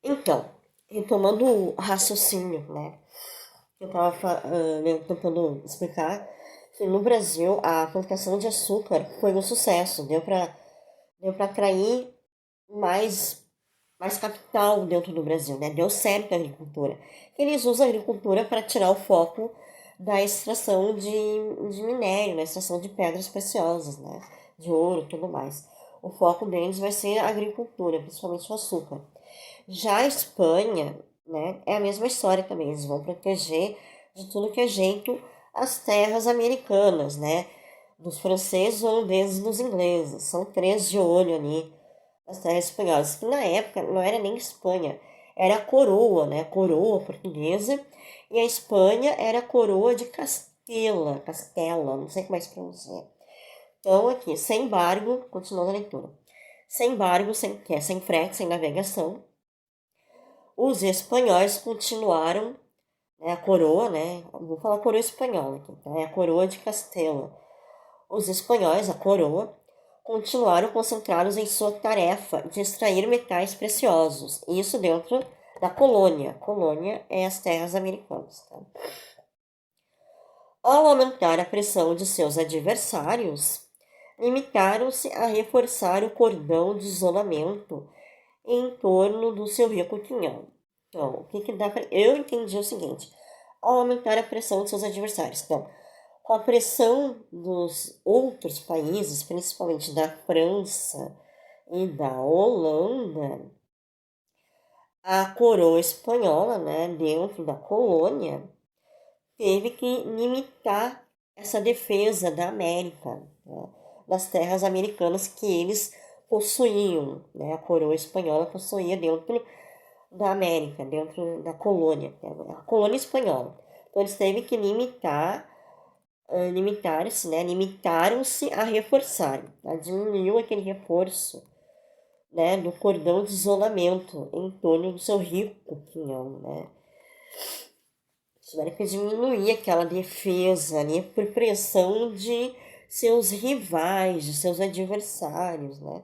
Então, retomando o raciocínio, né? Que eu estava tentando explicar que no Brasil a plantação de açúcar foi um sucesso, deu para atrair mais, mais capital dentro do Brasil, né? Deu certo a agricultura. Eles usam a agricultura para tirar o foco da extração de minério, da extração de pedras preciosas, né? De ouro e tudo mais. O foco deles vai ser a agricultura, principalmente o açúcar. Já a Espanha, né, é a mesma história também. Eles vão proteger de tudo que é jeito as terras americanas, né? Dos franceses, holandeses e dos ingleses. São três de olho ali as terras espanholas. Que na época não era nem Espanha, era a coroa, né? A coroa portuguesa. E a Espanha era a coroa de Castela, não sei como é que se pronuncia. Então, aqui, sem embargo, continuando a leitura. Sem embargo, sem frete, sem navegação, os espanhóis continuaram, né, a coroa, né, vou falar coroa espanhola aqui, tá? É a coroa de Castela. Os espanhóis, a coroa, continuaram concentrados em sua tarefa de extrair metais preciosos, isso dentro da colônia. Colônia é as terras americanas. Tá? Ao aumentar a pressão de seus adversários, limitaram-se a reforçar o cordão de isolamento em torno do seu rico quinhão. Então, o que dá para. Eu entendi o seguinte: ao aumentar a pressão de seus adversários. Então, com a pressão dos outros países, principalmente da França e da Holanda, a coroa espanhola, né, dentro da colônia, teve que limitar essa defesa da América, né, das terras americanas que eles possuíam. Né, a coroa espanhola possuía dentro da América, dentro da colônia, a colônia espanhola. Então eles teve que limitaram-se, né? Limitaram-se a reforçar, tá? Diminuiu aquele reforço, né? Do cordão de isolamento em torno do seu rico quinhão, né? Tiveram que diminuir aquela defesa ali por pressão de seus rivais, de seus adversários, né?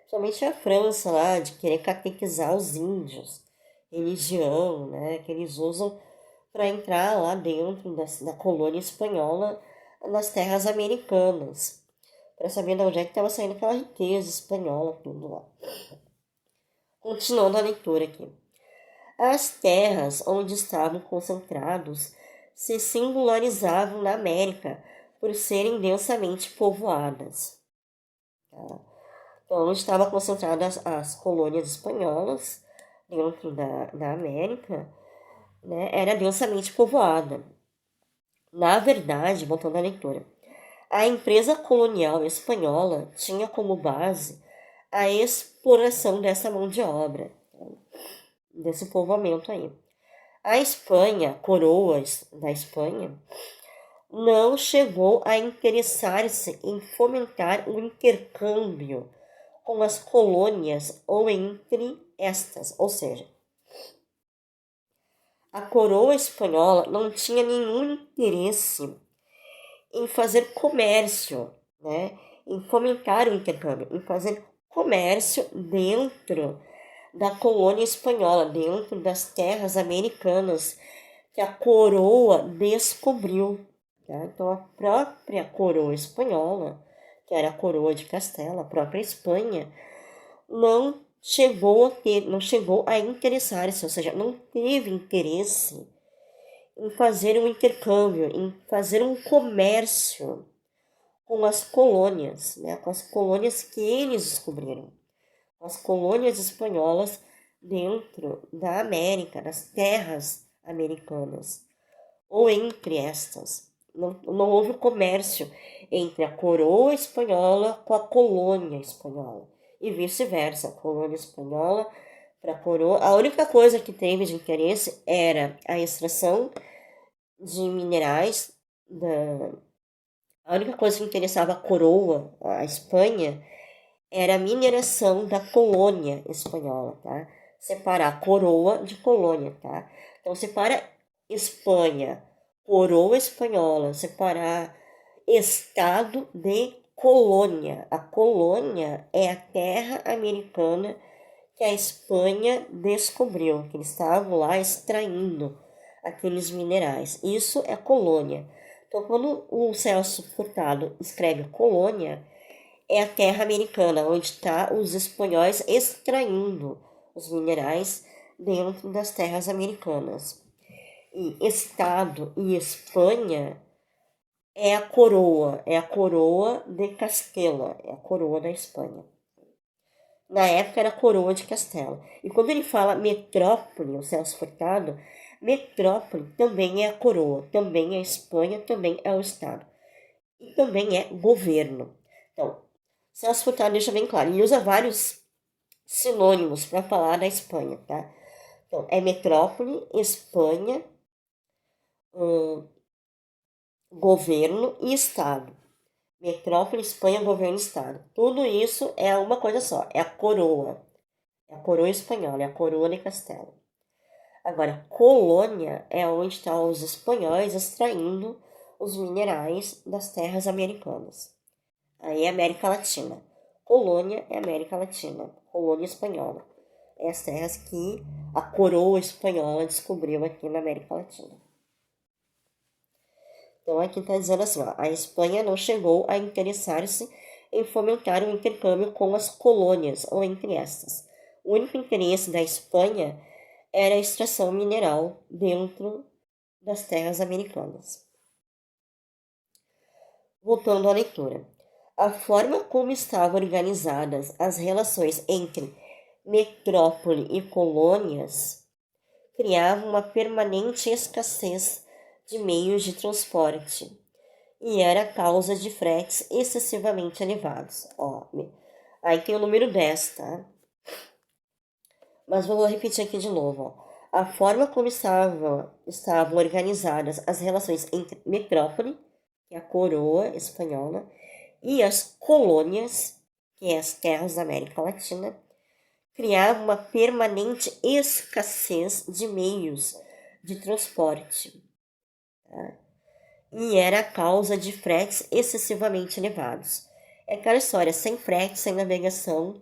Principalmente a França lá, de querer catequizar os índios, religião, né? Que eles usam para entrar lá dentro da colônia espanhola nas terras americanas, para saber de onde é que estava saindo aquela riqueza espanhola, tudo lá. Continuando a leitura aqui. As terras onde estavam concentrados se singularizavam na América por serem densamente povoadas. Tá? Então, onde estavam concentradas as colônias espanholas, dentro da América, né, era densamente povoada. Na verdade, voltando à leitura, a empresa colonial espanhola tinha como base a exploração dessa mão de obra, desse povoamento aí. A Espanha, coroas da Espanha, não chegou a interessar-se em fomentar o intercâmbio com as colônias ou entre estas, ou seja, a coroa espanhola não tinha nenhum interesse em fazer comércio, né? Em fomentar o intercâmbio, em fazer comércio dentro da colônia espanhola, dentro das terras americanas que a coroa descobriu. Tá? Então a própria coroa espanhola, que era a coroa de Castela, a própria Espanha, não chegou a interessar-se, ou seja, não teve interesse em fazer um intercâmbio, em fazer um comércio com as colônias, né, com as colônias que eles descobriram, as colônias espanholas dentro da América, das terras americanas, ou entre estas. Não houve comércio entre a coroa espanhola com a colônia espanhola, e vice-versa, a colônia espanhola para a coroa. A única coisa que teve de interesse era a extração de minerais a única coisa que interessava a coroa, a Espanha, era a mineração da colônia espanhola, tá? Separar coroa de colônia, tá? Então, separa Espanha, coroa espanhola, separar estado de colônia. A colônia é a terra americana que a Espanha descobriu, que eles estavam lá extraindo aqueles minerais. Isso é colônia. Então, quando o Celso Furtado escreve colônia, é a terra americana, onde está os espanhóis extraindo os minerais dentro das terras americanas. E Estado e Espanha é a coroa de Castela, é a coroa da Espanha. Na época era a coroa de Castela. E quando ele fala metrópole, o Celso Furtado, metrópole também é a coroa, também é a Espanha, também é o Estado. E também é governo. Então, Celso Furtado deixa bem claro, ele usa vários sinônimos para falar da Espanha, tá? Então, é metrópole, Espanha, governo e Estado. Metrópole, Espanha, governo e Estado. Tudo isso é uma coisa só, é a coroa. É a coroa espanhola, é a coroa de Castela. Agora, colônia é onde estão os espanhóis extraindo os minerais das terras americanas. Aí é América Latina. Colônia é América Latina, colônia espanhola. É as terras que a coroa espanhola descobriu aqui na América Latina. Então aqui está dizendo assim, ó, a Espanha não chegou a interessar-se em fomentar o intercâmbio com as colônias, ou entre estas. O único interesse da Espanha era a extração mineral dentro das terras americanas. Voltando à leitura. A forma como estavam organizadas as relações entre metrópole e colônias criava uma permanente escassez de meios de transporte e era causa de fretes excessivamente elevados. Ó, aí tem o número 10, tá? Mas vou repetir aqui de novo. Ó. A forma como estavam organizadas as relações entre metrópole, que é a coroa espanhola, e as colônias, que é as terras da América Latina, criava uma permanente escassez de meios de transporte. Tá? E era a causa de fretes excessivamente elevados. É aquela história, sem frete, sem navegação,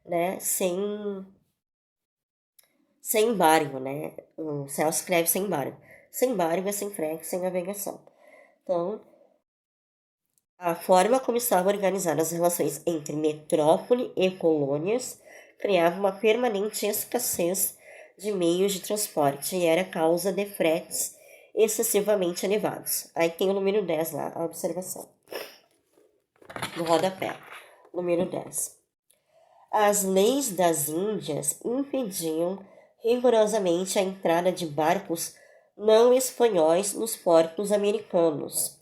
né? Sem embargo, né? O Celso escreve sem embargo. Sem embargo é sem frete, sem navegação. Então, a forma como estavam organizadas as relações entre metrópole e colônias criava uma permanente escassez de meios de transporte e era causa de fretes excessivamente elevados. Aí tem o número 10 lá, a observação. No rodapé. Número 10. As leis das Índias impediam rigorosamente a entrada de barcos não espanhóis nos portos americanos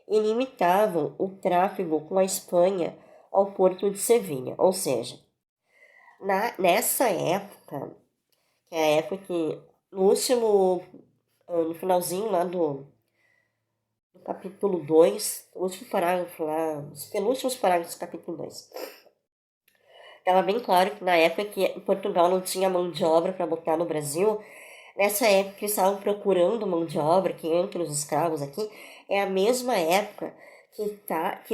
e limitavam o tráfego com a Espanha ao porto de Sevilha. Ou seja, nessa época, que é a época que no finalzinho lá do capítulo 2, o último parágrafo lá, os penúltimos parágrafos do capítulo 2, estava bem claro que na época que Portugal não tinha mão de obra para botar no Brasil, nessa época que eles estavam procurando mão de obra, que entre os escravos aqui, é a mesma época que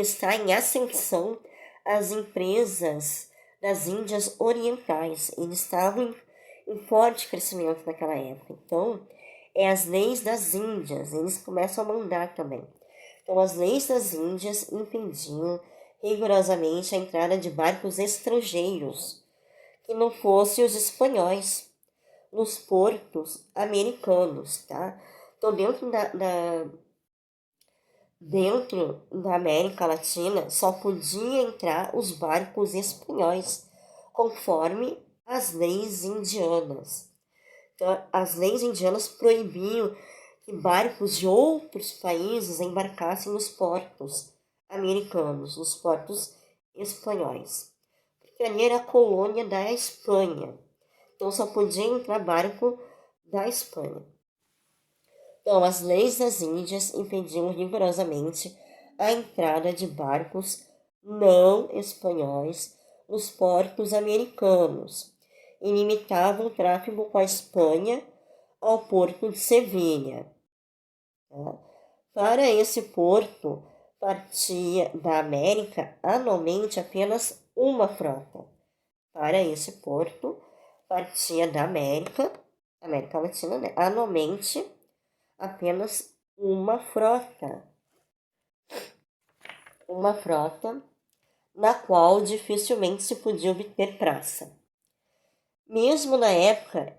está em ascensão as empresas das Índias Orientais. Eles estavam em forte crescimento naquela época. Então, é as leis das Índias, eles começam a mandar também. Então, as leis das Índias impediam rigorosamente a entrada de barcos estrangeiros, que não fossem os espanhóis, nos portos americanos, tá? Então, dentro da América Latina, só podiam entrar os barcos espanhóis, conforme as leis indianas. Então, as leis indianas proibiam que barcos de outros países embarcassem nos portos americanos, nos portos espanhóis. Porque ali era a colônia da Espanha. Então só podia entrar barco da Espanha. Então as leis das Índias impediam rigorosamente a entrada de barcos não espanhóis nos portos americanos e limitavam o tráfego com a Espanha ao porto de Sevilha. Tá? Para esse porto, partia da América anualmente apenas uma frota. Para esse porto, partia da América Latina, né? Anualmente, apenas uma frota na qual dificilmente se podia obter praça. Mesmo na época,